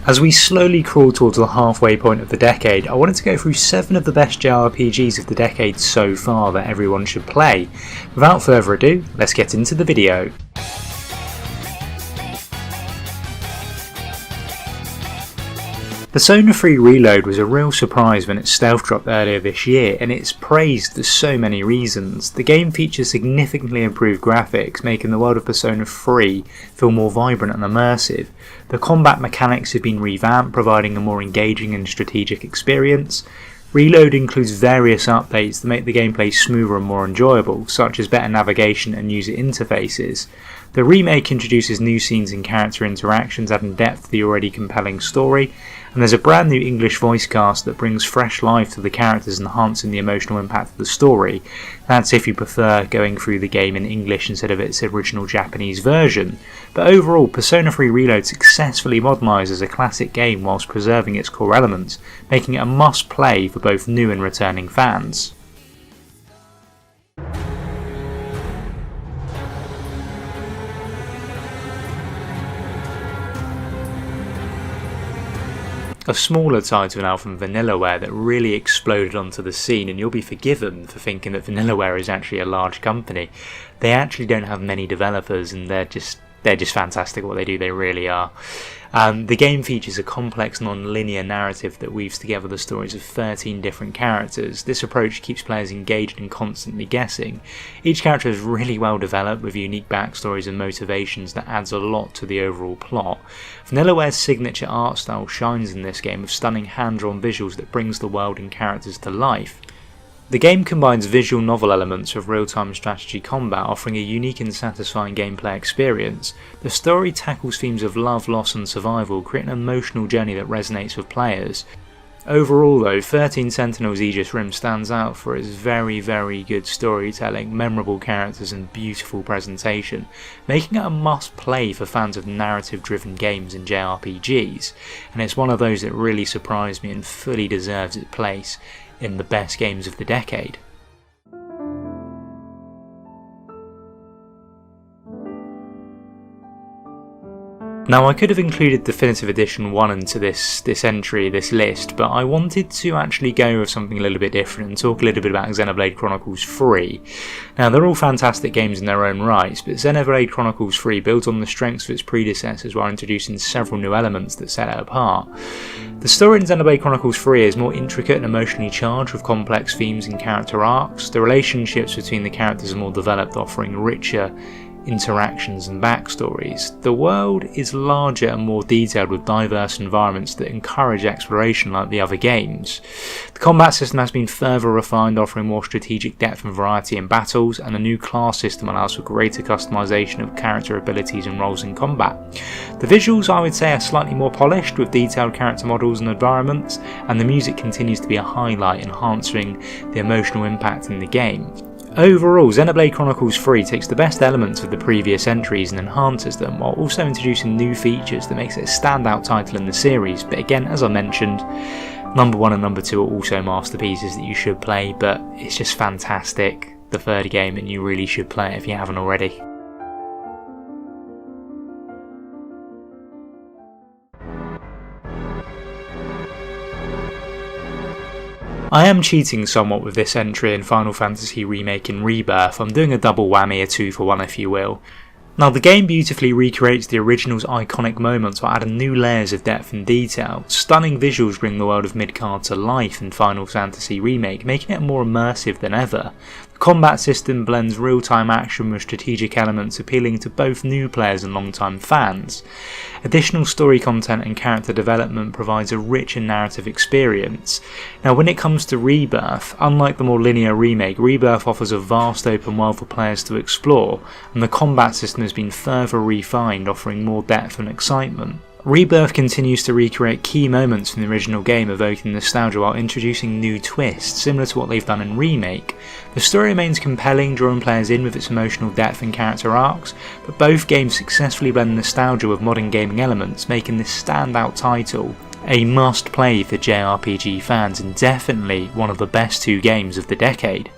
As we slowly crawl towards the halfway point of the decade, I wanted to go through 7 of the best JRPGs of the decade so far that everyone should play. Without further ado, let's get into the video. Persona 3 Reload was a real surprise when it stealth dropped earlier this year, and it's praised for so many reasons. The game features significantly improved graphics, making the world of Persona 3 feel more vibrant and immersive. The combat mechanics have been revamped, providing a more engaging and strategic experience. Reload includes various updates that make the gameplay smoother and more enjoyable, such as better navigation and user interfaces. The remake introduces new scenes and character interactions, adding depth to the already compelling story, and there's a brand new English voice cast that brings fresh life to the characters, enhancing the emotional impact of the story. That's if you prefer going through the game in English instead of its original Japanese version. But overall, Persona 3 Reload successfully modernises a classic game whilst preserving its core elements, making it a must-play for both new and returning fans. A smaller title now from Vanillaware that really exploded onto the scene, and you'll be forgiven for thinking that Vanillaware is actually a large company. They actually don't have many developers, and they're just fantastic at what they do. They really are. The game features a complex non-linear narrative that weaves together the stories of 13 different characters. This approach keeps players engaged and constantly guessing. Each character is really well developed with unique backstories and motivations that adds a lot to the overall plot. Vanillaware's signature art style shines in this game with stunning hand-drawn visuals that brings the world and characters to life. The game combines visual novel elements with real-time strategy combat, offering a unique and satisfying gameplay experience. The story tackles themes of love, loss and survival, creating an emotional journey that resonates with players. Overall though, 13 Sentinels Aegis Rim stands out for its very good storytelling, memorable characters and beautiful presentation, making it a must-play for fans of narrative-driven games and JRPGs, and it's one of those that really surprised me and fully deserves its place in the best games of the decade. Now, I could have included Definitive Edition 1 into this list, but I wanted to actually go with something a little bit different and talk a little bit about Xenoblade Chronicles 3. Now, they're all fantastic games in their own rights, but Xenoblade Chronicles 3 builds on the strengths of its predecessors while introducing several new elements that set it apart. The story in Xenoblade Chronicles 3 is more intricate and emotionally charged with complex themes and character arcs. The relationships between the characters are more developed, offering richer interactions and backstories. The world is larger and more detailed with diverse environments that encourage exploration like the other games. The combat system has been further refined, offering more strategic depth and variety in battles, and a new class system allows for greater customization of character abilities and roles in combat. The visuals, I would say, are slightly more polished with detailed character models and environments, and the music continues to be a highlight, enhancing the emotional impact in the game. Overall, Xenoblade Chronicles 3 takes the best elements of the previous entries and enhances them, while also introducing new features that makes it a standout title in the series. But again, as I mentioned, number 1 and number 2 are also masterpieces that you should play, but it's just fantastic, the third game, and you really should play it if you haven't already. I am cheating somewhat with this entry in Final Fantasy Remake and Rebirth. I'm doing a double whammy, a 2-for-1 if you will. Now, the game beautifully recreates the original's iconic moments while adding new layers of depth and detail. Stunning visuals bring the world of Midgard to life in Final Fantasy Remake, making it more immersive than ever. The combat system blends real-time action with strategic elements, appealing to both new players and long-time fans. Additional story content and character development provides a rich and narrative experience. Now, when it comes to Rebirth, unlike the more linear remake, Rebirth offers a vast open world for players to explore, and the combat system has been further refined, offering more depth and excitement. Rebirth continues to recreate key moments from the original game, evoking nostalgia while introducing new twists, similar to what they've done in Remake. The story remains compelling, drawing players in with its emotional depth and character arcs, but both games successfully blend nostalgia with modern gaming elements, making this standout title a must-play for JRPG fans and definitely one of the best 2 games of the decade.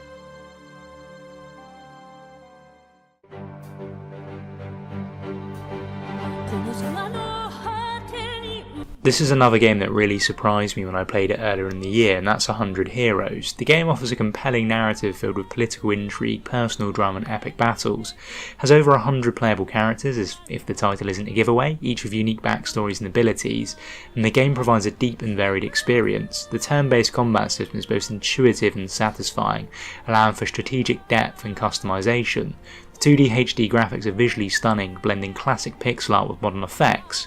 This is another game that really surprised me when I played it earlier in the year, and that's 100 Heroes. The game offers a compelling narrative filled with political intrigue, personal drama and epic battles, has over 100 playable characters, as if the title isn't a giveaway, each with unique backstories and abilities, and the game provides a deep and varied experience. The turn-based combat system is both intuitive and satisfying, allowing for strategic depth and customization. 2D HD graphics are visually stunning, blending classic pixel art with modern effects.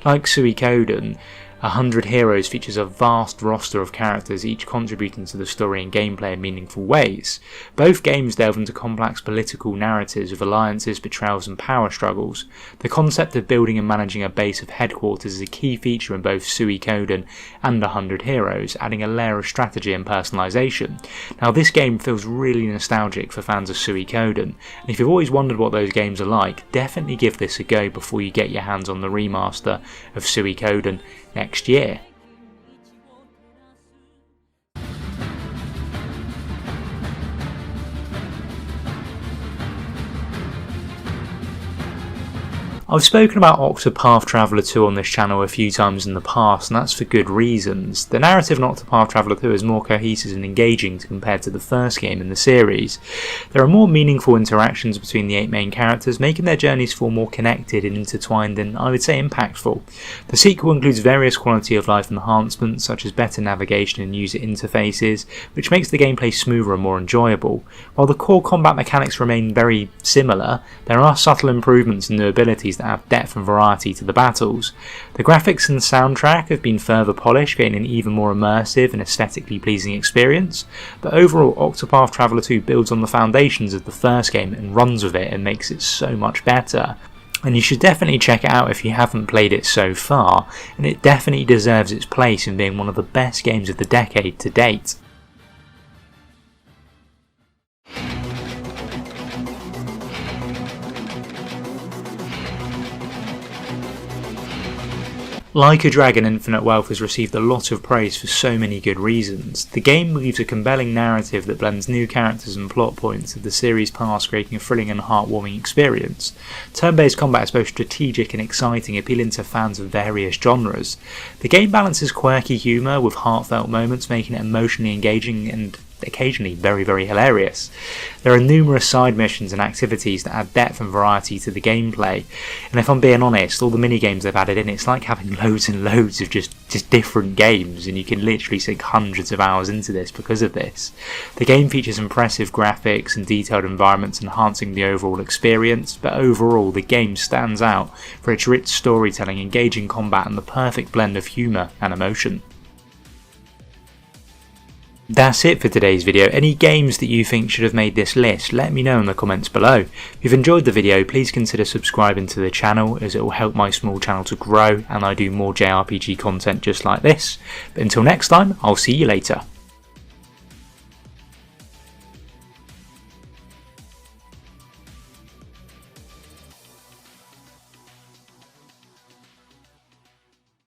Like Suikoden, 100 Heroes features a vast roster of characters, each contributing to the story and gameplay in meaningful ways. Both games delve into complex political narratives with alliances, betrayals and power struggles. The concept of building and managing a base of headquarters is a key feature in both Suikoden and 100 Heroes, adding a layer of strategy and personalisation. Now this game feels really nostalgic for fans of Suikoden, and if you've always wondered what those games are like, definitely give this a go before you get your hands on the remaster of Suikoden next year. I've spoken about Octopath Traveler 2 on this channel a few times in the past, and that's for good reasons. The narrative in Octopath Traveler 2 is more cohesive and engaging compared to the first game in the series. There are more meaningful interactions between the 8 main characters, making their journeys feel more connected and intertwined and, I would say, impactful. The sequel includes various quality of life enhancements such as better navigation and user interfaces, which makes the gameplay smoother and more enjoyable. While the core combat mechanics remain very similar, there are subtle improvements and new abilities that have depth and variety to the battles. The graphics and soundtrack have been further polished, creating an even more immersive and aesthetically pleasing experience, but overall Octopath Traveler 2 builds on the foundations of the first game and runs with it and makes it so much better. And you should definitely check it out if you haven't played it so far, and it definitely deserves its place in being one of the best games of the decade to date. Like a Dragon, Infinite Wealth has received a lot of praise for so many good reasons. The game weaves a compelling narrative that blends new characters and plot points of the series past, creating a thrilling and heartwarming experience. Turn-based combat is both strategic and exciting, appealing to fans of various genres. The game balances quirky humour with heartfelt moments, making it emotionally engaging and occasionally very, very hilarious. There are numerous side missions and activities that add depth and variety to the gameplay, and if I'm being honest, all the mini-games they've added in, it's like having loads and loads of just different games, and you can literally sink hundreds of hours into this because of this. The game features impressive graphics and detailed environments, enhancing the overall experience, but overall the game stands out for its rich storytelling, engaging combat and the perfect blend of humour and emotion. That's it for today's video. Any games that you think should have made this list, let me know in the comments below. If you've enjoyed the video, please consider subscribing to the channel, as it will help my small channel to grow and I do more JRPG content just like this. But until next time, I'll see you later.